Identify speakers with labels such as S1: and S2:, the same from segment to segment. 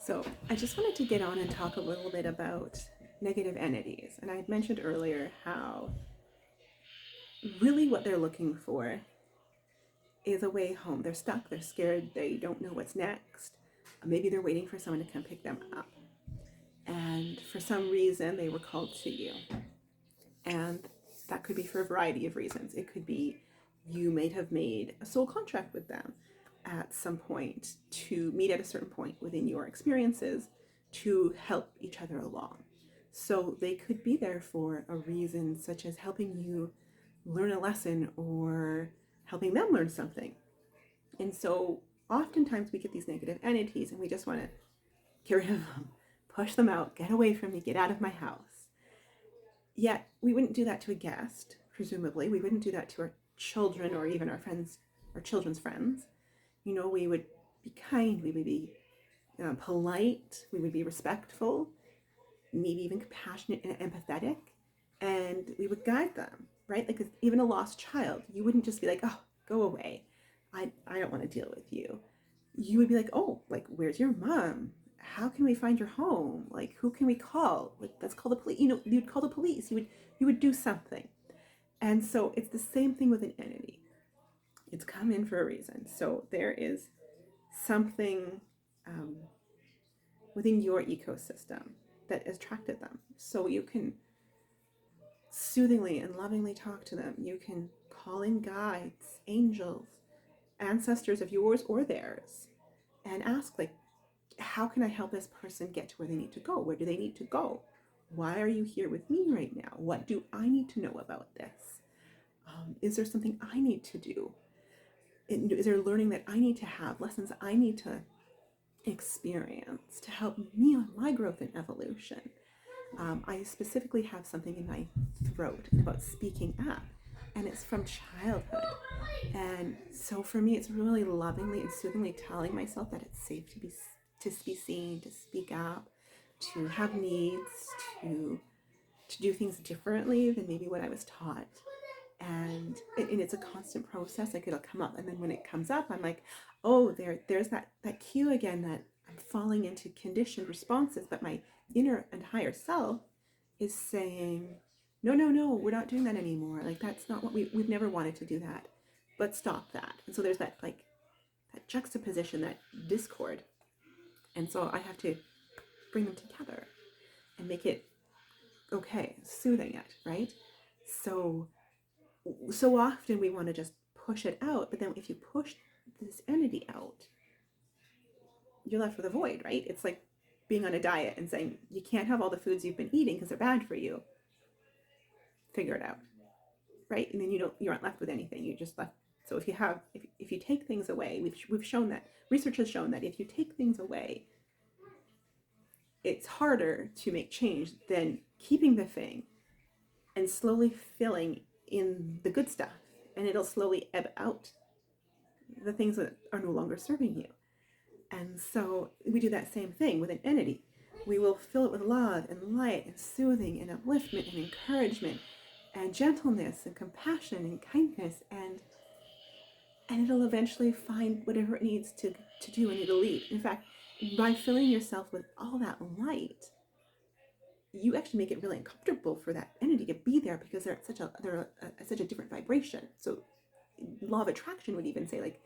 S1: So I just wanted to get on and talk a little bit about negative entities. And I had mentioned earlier how really what they're looking for is a way home. They're stuck, they're scared, they don't know what's next. Maybe they're waiting for someone to come pick them up. And for some reason, they were called to you. And that could be for a variety of reasons. It could be you may have made a soul contract with them at some point to meet at a certain point within your experiences to help each other along. So they could be there for a reason such as helping you learn a lesson or helping them learn something. And so oftentimes we get these negative entities and we just want to get rid of them, push them out, get away from me, get out of my house. Yet we wouldn't do that to a guest, presumably. We wouldn't do that to our children or even our friends, our children's friends. We would be kind, we would be polite, we would be respectful, maybe even compassionate and empathetic, and we would guide them, right? Like even a lost child, you wouldn't just be like, oh, go away. I don't want to deal with you. You would be like, oh, like, where's your mom? How can we find your home? Like, who can we call? Like, let's call the police. You'd call the police. You would do something. And so it's the same thing with an entity. It's come in for a reason. So there is something um, within your ecosystem that has attracted them. So you can soothingly and lovingly talk to them. You can call in guides, angels, ancestors of yours or theirs, and ask, like, how can I help this person get to where they need to go? Where do they need to go? Why are you here with me right now? What do I need to know about this? Is there something I need to do? Is there learning that I need to have, lessons I need to experience to help me on my growth and evolution? I specifically have something in my throat about speaking up, and it's from childhood. And so for me, it's really lovingly and soothingly telling myself that it's safe to be seen, to speak up, to have needs, to do things differently than maybe what I was taught. And it's a constant process. Like, it'll come up, and then when it comes up, I'm like, oh, there's that cue again, that I'm falling into conditioned responses, but my inner and higher self is saying, no, no, no, we're not doing that anymore. Like, that's not what we've never wanted to do that. Let's stop that. And so there's that juxtaposition, that discord. And so I have to bring them together and make it okay, soothing it, right? So often we want to just push it out, but then if you push this entity out, you're left with a void, right? It's like being on a diet and saying you can't have all the foods you've been eating because they're bad for you. Figure it out, right? And then you aren't left with anything. You're just left. So if you take things away, we've shown that, research has shown that if you take things away, it's harder to make change than keeping the thing and slowly filling in the good stuff, and it'll slowly ebb out the things that are no longer serving you. And so we do that same thing with an entity. We will fill it with love and light and soothing and upliftment and encouragement and gentleness and compassion and kindness, and it'll eventually find whatever it needs to do, and it'll leave. In fact, by filling yourself with all that light, you actually make it really uncomfortable for that entity to be there, because they're at such a different vibration. So law of attraction would even say, like,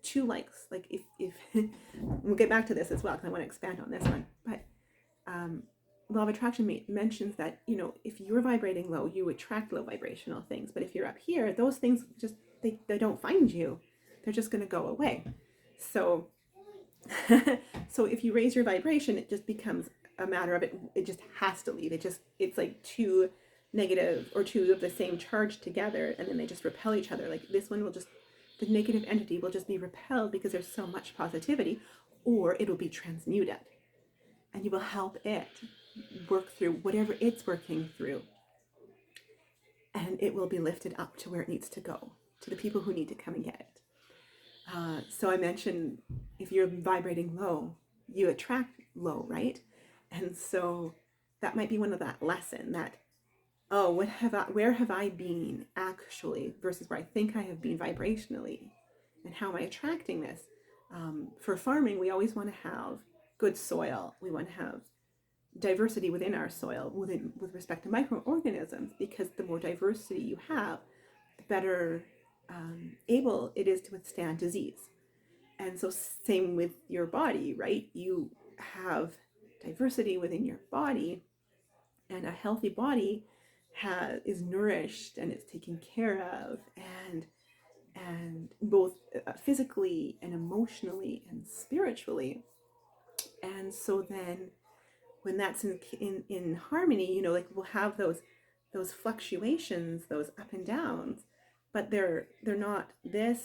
S1: two likes, like if we'll get back to this as well because I want to expand on this one, but law of attraction mentions that if you're vibrating low, you attract low vibrational things, but if you're up here, those things just they don't find you, they're just going to go away. So so if you raise your vibration, it just becomes a matter of it just has to leave. It's like two negative or two of the same charge together, and then they just repel each other. Like, this one will just, the negative entity will just be repelled because there's so much positivity, or it'll be transmuted, and you will help it work through whatever it's working through, and it will be lifted up to where it needs to go, to the people who need to come and get it. So I mentioned, if you're vibrating low, you attract low, right? And so that might be one of that lesson that, oh, where have I been actually versus where I think I have been vibrationally, and how am I attracting this? For farming, we always want to have good soil. We want to have diversity within our soil with respect to microorganisms, because the more diversity you have, the better able it is to withstand disease. And so same with your body, right? You have diversity within your body, and a healthy body is nourished and it's taken care of, and both physically and emotionally and spiritually. And so then when that's in harmony, you know, like we'll have those fluctuations, those up and downs, but they're not this,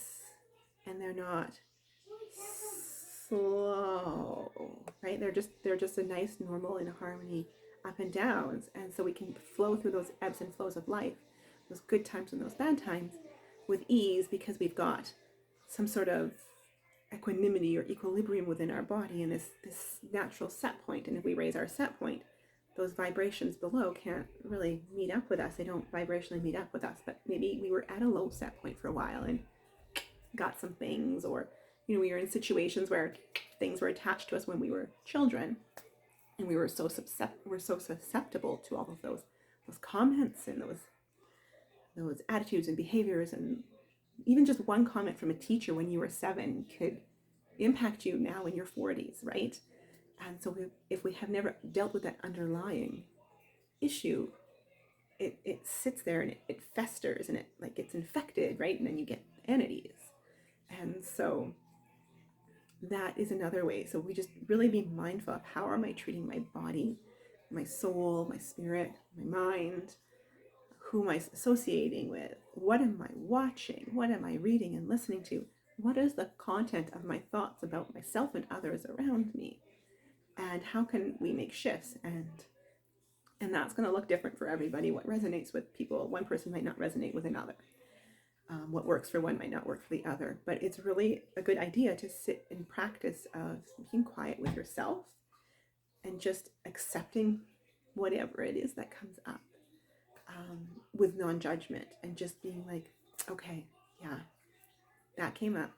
S1: and they're not slow, right? They're just a nice normal in harmony up and downs. And so we can flow through those ebbs and flows of life, those good times and those bad times, with ease, because we've got some sort of equanimity or equilibrium within our body, and this natural set point. And if we raise our set point, those vibrations below can't really meet up with us. They don't vibrationally meet up with us. But maybe we were at a low set point for a while and got some things, or you know, we were in situations where things were attached to us when we were children, and we were so susceptible to all of those comments and those attitudes and behaviors. And even just one comment from a teacher when you were 7 could impact you now in your 40s, right? And so if we have never dealt with that underlying issue, it sits there and it festers, and it like gets infected, right? And then you get entities. And so that is another way. So we just really be mindful of, how am I treating my body, my soul, my spirit, my mind? Who am I associating with? What am I watching? What am I reading and listening to? What is the content of my thoughts about myself and others around me? And how can we make shifts? And that's going to look different for everybody. What resonates with people, one person might not resonate with another. What works for one might not work for the other. But it's really a good idea to sit in practice of being quiet with yourself and just accepting whatever it is that comes up, with non-judgment, and just being like, okay, yeah, that came up.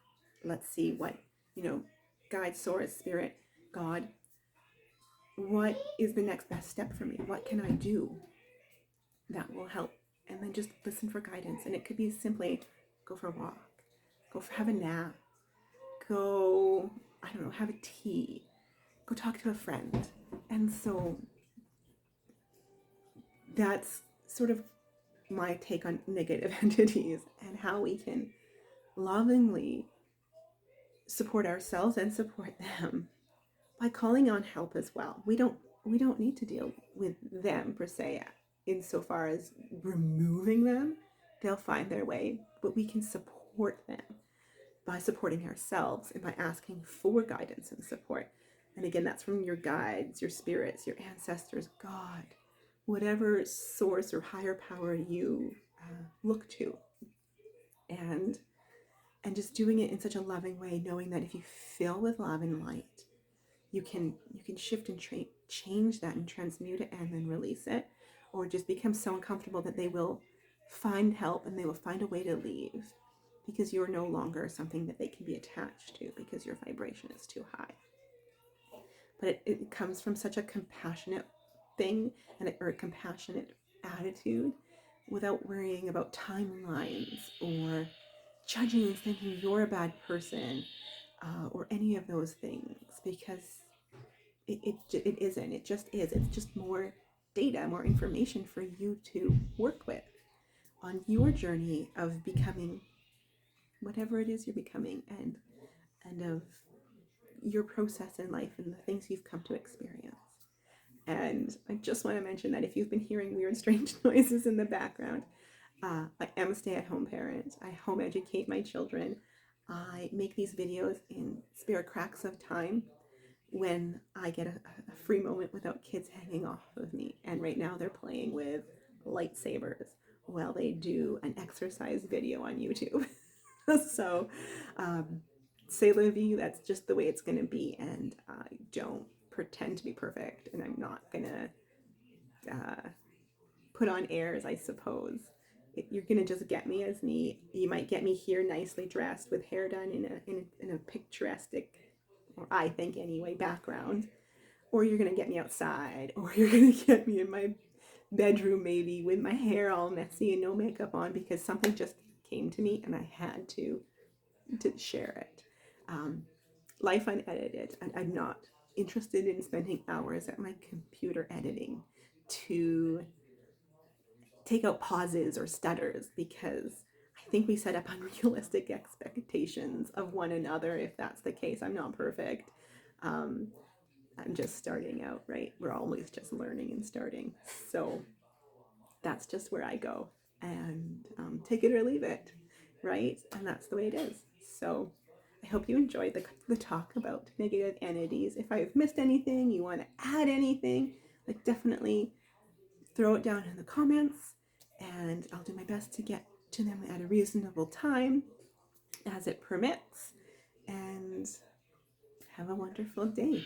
S1: Let's see what, you know, guide, source, spirit, God, what is the next best step for me? What can I do that will help? And then just listen for guidance. And it could be simply go for a walk, have a nap, go, I don't know, have a tea, go talk to a friend. And so that's sort of my take on negative entities, and how we can lovingly support ourselves and support them by calling on help as well. We don't need to deal with them per se, insofar as removing them. They'll find their way, but we can support them by supporting ourselves and by asking for guidance and support. And again, that's from your guides, your spirits, your ancestors, God, whatever source or higher power you look to. And just doing it in such a loving way, knowing that if you fill with love and light, you can shift and change that and transmute it and then release it, or just become so uncomfortable that they will find help and they will find a way to leave, because you're no longer something that they can be attached to, because your vibration is too high. But it comes from such a compassionate thing, or a compassionate attitude, without worrying about timelines or judging and thinking you're a bad person, or any of those things, because it isn't. It just is. It's just more data, more information for you to work with on your journey of becoming whatever it is you're becoming, and of your process in life and the things you've come to experience. And I just want to mention that if you've been hearing weird, strange noises in the background, I am a stay-at-home parent. I home educate my children. I make these videos in spare cracks of time when I get a free moment without kids hanging off of me. And right now they're playing with lightsabers while they do an exercise video on YouTube. So, c'est la vie, that's just the way it's going to be. And I don't pretend to be perfect, and I'm not going to put on airs, I suppose. You're going to just get me as me. You might get me here nicely dressed with hair done in a picturesque or I think anyway, background. Or you're going to get me outside, or you're going to get me in my bedroom maybe with my hair all messy and no makeup on because something just came to me and I had to share it. Um, Life unedited. I'm not interested in spending hours at my computer editing to take out pauses or stutters because I think we set up unrealistic expectations of one another. If that's the case, I'm not perfect. Um, I'm just starting out, right? We're always just learning and starting. So that's just where I go and take it or leave it, right? And that's the way it is. So I hope you enjoyed the talk about negative entities. If I've missed anything, you want to add anything, like definitely throw it down in the comments and I'll do my best to get to them at a reasonable time as it permits. And have a wonderful day.